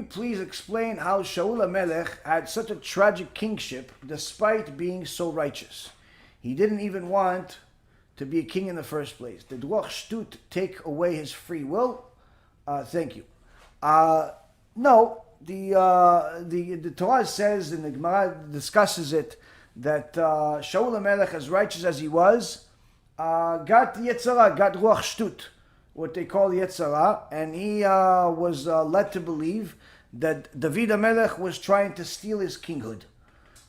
please explain how Shaul HaMelech had such a tragic kingship despite being so righteous? He didn't even want to be a king in the first place. Did Ruach Shtut take away his free will? Thank you. No, the Torah says, and the Gemara discusses it, that Shaul HaMelech, as righteous as he was, got the Yetzirah, got Ruach Shtut, what they call the Yetzirah, and he was led to believe that David HaMelech was trying to steal his kinghood.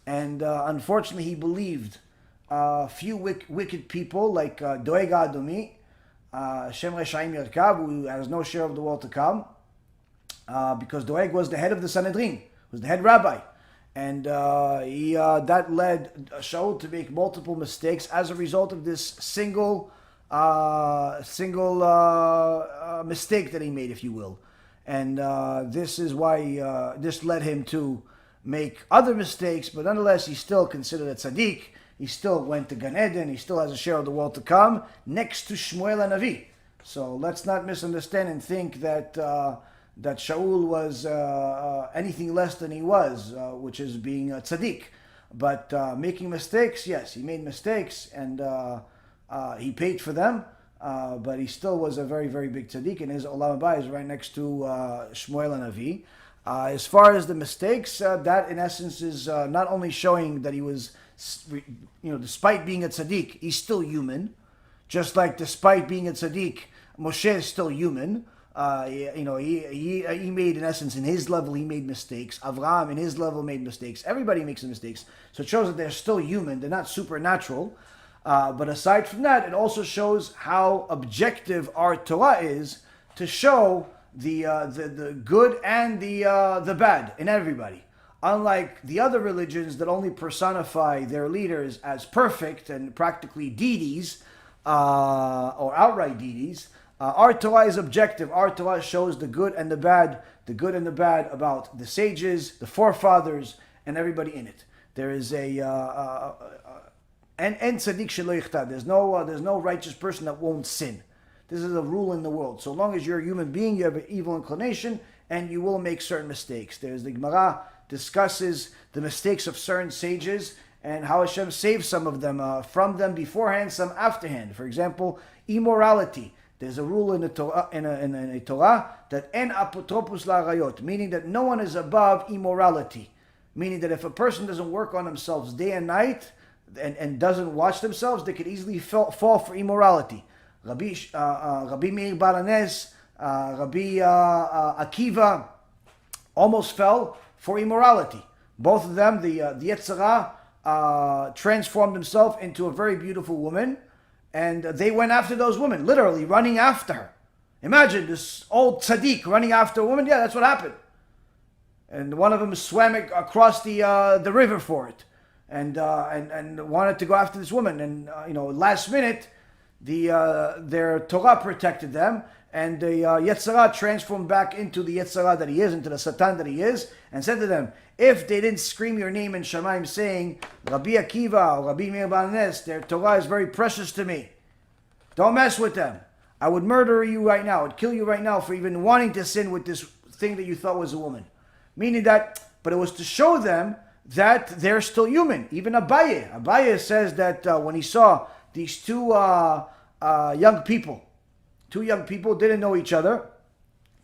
And unfortunately, he believed a few wicked people like Doeg Adomi, Shem Reshaim Yerkav, who has no share of the world to come, because Doeg was the head of the Sanhedrin, was the head rabbi. And that led Shaul to make multiple mistakes as a result of this single mistake that he made, if you will. And this is why this led him to make other mistakes, but nonetheless, he's still considered a tzaddik. He still went to Gan Eden. He still has a share of the world to come, next to Shmuel HaNavi. So let's not misunderstand and think that that Shaul was anything less than he was, which is being a tzaddik. But making mistakes, yes, he made mistakes, and he paid for them. But he still was a very, very big tzaddik, and his olam haba is right next to Shmuel HaNavi. As far as the mistakes, that in essence is not only showing that he was, despite being a tzaddik, he's still human. Just like despite being a tzaddik, Moshe is still human. He made, in essence, in his level, he made mistakes. Avraham, in his level, made mistakes. Everybody makes mistakes. So it shows that they're still human. They're not supernatural. But aside from that, it also shows how objective our Torah is to show the good and the bad in everybody. Unlike the other religions that only personify their leaders as perfect and practically deities, or outright deities, our Torah is objective. Our Torah shows the good and the bad about the sages, the forefathers, and everybody in it. There is and tzaddik shelo yichta. There's no righteous person that won't sin. This is a rule in the world. So long as you're a human being, you have an evil inclination, and you will make certain mistakes. There's the Gemara discusses the mistakes of certain sages and how HaShem saves some of them from them beforehand, some afterhand. For example, immorality. There's a rule in the Torah, in a Torah that en apotropos la'arayot, meaning that no one is above immorality. Meaning that if a person doesn't work on themselves day and night and doesn't watch themselves, they could easily fall for immorality. Rabbi Meir Balanes, Rabbi Akiva almost fell for immorality. Both of them, the Yetzirah transformed himself into a very beautiful woman, and they went after those women, literally running after her. Imagine this old tzaddik running after a woman. Yeah, that's what happened. And one of them swam across the river for it, and wanted to go after this woman. And last minute, their Torah protected them, and the Yetzirah transformed back into the Yetzirah that he is, into the Satan that he is, and said to them, if they didn't scream your name in Shamayim saying, Rabbi Akiva or Rabbi Meir Balanes, their Torah is very precious to me. Don't mess with them. I would murder you right now. I would kill you right now for even wanting to sin with this thing that you thought was a woman. Meaning that, but it was to show them that they're still human. Even Abaye says that when he saw these two young people didn't know each other.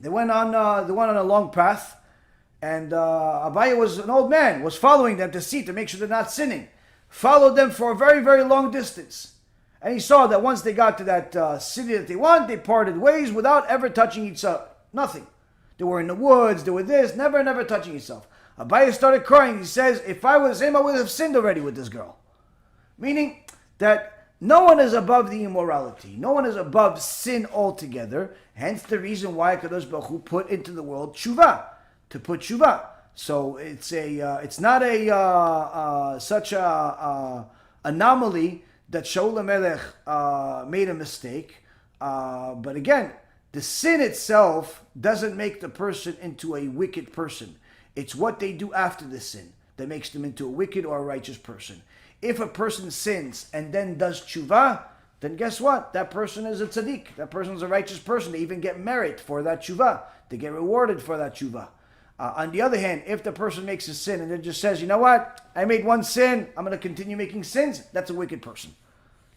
They went on a long path, and Abaye was an old man, was following them to make sure they're not sinning. Followed them for a very, very long distance. And he saw that once they got to that city that they want, they parted ways without ever touching each other. Nothing. They were in the woods, they were this, never touching each other. Abaye started crying. He says, if I was him, I would have sinned already with this girl. Meaning that no one is above the immorality. No one is above sin altogether. Hence the reason why HaKadosh Baruch Hu put into the world tshuva, to put tshuva. So it's not such a anomaly that Shaul HaMelech made a mistake. But again, the sin itself doesn't make the person into a wicked person. It's what they do after the sin that makes them into a wicked or a righteous person. If a person sins and then does tshuva, then guess what? That person is a tzaddik. That person is a righteous person. They even get merit for that tshuva. They get rewarded for that tshuva. On the other hand, if the person makes a sin and then just says, you know what, I made one sin, I'm going to continue making sins, that's a wicked person.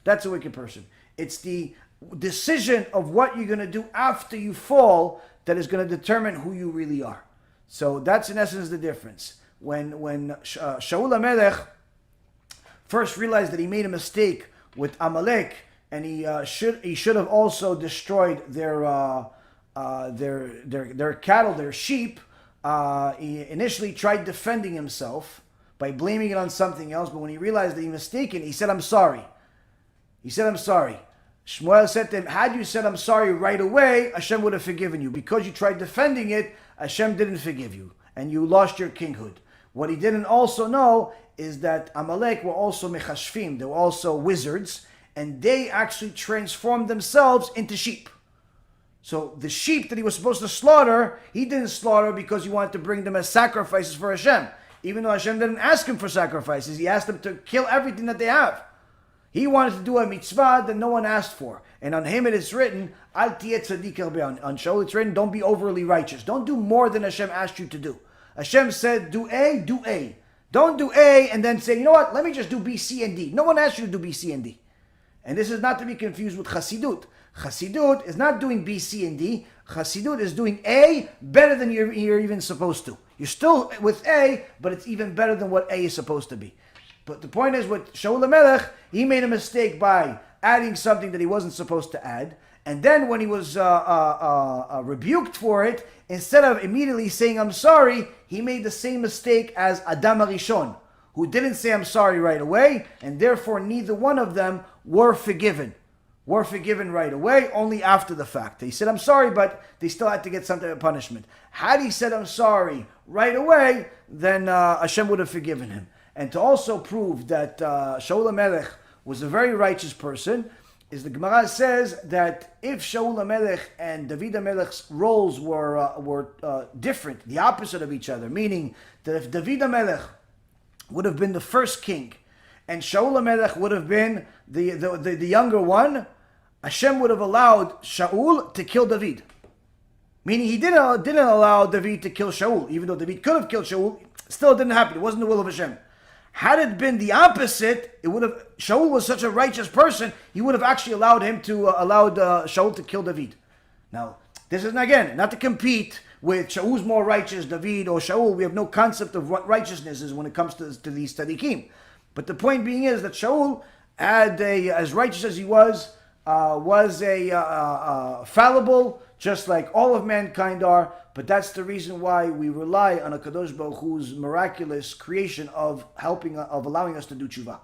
That's a wicked person. It's the decision of what you're going to do after you fall that is going to determine who you really are. So that's in essence the difference. When Shaul HaMelech first realized that he made a mistake with Amalek, and he should have also destroyed their cattle, their sheep. He initially tried defending himself by blaming it on something else, but when he realized that he was mistaken, he said, I'm sorry. He said, I'm sorry. Shmuel said to him, had you said I'm sorry right away, Hashem would have forgiven you. Because you tried defending it, Hashem didn't forgive you, and you lost your kinghood. What he didn't also know is that Amalek were also mechashfim, they were also wizards, and they actually transformed themselves into sheep. So the sheep that he was supposed to slaughter, he didn't slaughter because he wanted to bring them as sacrifices for Hashem. Even though Hashem didn't ask him for sacrifices, he asked them to kill everything that they have. He wanted to do a mitzvah that no one asked for. And on him it is written, Al tiyeh tzaddik harbe. On Shaul it's written, don't be overly righteous. Don't do more than Hashem asked you to do. Hashem said, do A, do A. Don't do A and then say, you know what, let me just do B, C, and D. No one asked you to do B, C, and D. And this is not to be confused with Chassidut. Chassidut is not doing B, C, and D. Chassidut is doing A better than you're even supposed to. You're still with A, but it's even better than what A is supposed to be. But the point is, with Shaul HaMelech, he made a mistake by adding something that he wasn't supposed to add. And then when he was rebuked for it, instead of immediately saying, I'm sorry, he made the same mistake as Adam HaRishon, who didn't say, I'm sorry right away, and therefore neither one of them were forgiven. Were forgiven right away, only after the fact. He said, I'm sorry, but they still had to get some type of punishment. Had he said, I'm sorry right away, then Hashem would have forgiven him. And to also prove that Shaul HaMelech was a very righteous person, is the Gemara says that if Shaul HaMelech and David HaMelech's roles were different, the opposite of each other, meaning that if David HaMelech would have been the first king, and Shaul HaMelech would have been the younger one, Hashem would have allowed Shaul to kill David. Meaning he didn't allow David to kill Shaul, even though David could have killed Shaul, still it didn't happen. It wasn't the will of Hashem. Had it been the opposite, it would have. Shaul was such a righteous person, he would have actually allowed Shaul to kill David. Now, this is again not to compete with Shaul's more righteous, David or Shaul. We have no concept of what righteousness is when it comes to these tzaddikim. But the point being is that Shaul, as righteous as he was fallible, just like all of mankind are. But that's the reason why we rely on a Kadosh Baruch Hu's miraculous creation of allowing us to do tshuva.